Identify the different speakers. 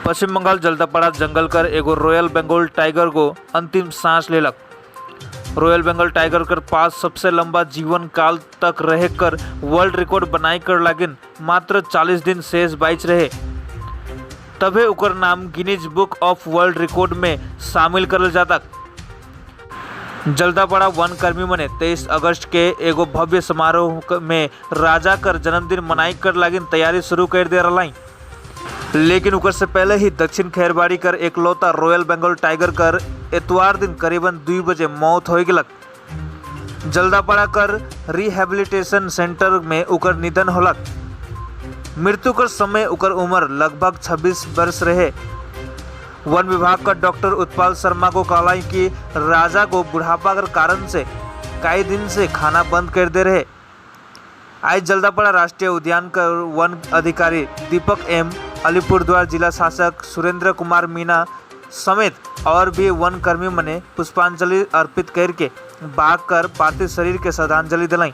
Speaker 1: पश्चिम बंगाल जल्दापाड़ा जंगल कर एगो royal Bengal tiger को अंतिम सांस लेलक। रॉयल बंगाल टाइगर कर पास सबसे लंबा जीवन काल तक रह कर वर्ल्ड रिकॉर्ड बनाई कर लागिन मात्र 40 दिन शेष बाइच रहे, तबे उकर नाम Guinness book of world record में शामिल करल जाता। जल्दापाड़ा वन कर्मी मने 23 अगस्त के एगो भव्य समारोह में राजा कर जन्मदिन मनाई कर लागिन तैयारी शुरू कर दे रही, लेकिन उकर से पहले ही दक्षिण खैरबाड़ी कर एकलौता रॉयल बंगाल टाइगर कर एतवार दिन करीबन 2 बजे मौत हो गलक। जल्दापाड़ा कर रिहेबिलिटेशन सेंटर में उकर निधन होलक। मृत्यु कर समय उकर उम्र लगभग 26 वर्ष रहे। वन विभाग का डॉक्टर उत्पल शर्मा को कहला कि राजा को बुढ़ापा के कारण से कई दिन से खाना बंद कर दे रहे। आज जल्दापाड़ा राष्ट्रीय उद्यान का वन अधिकारी दीपक एम, अलीपुरद्वार जिला शासक सुरेंद्र कुमार मीना समेत और भी वन कर्मी मने पुष्पांजलि अर्पित करके बाघ कर पार्थिव शरीर के श्रद्धांजलि दिलाई।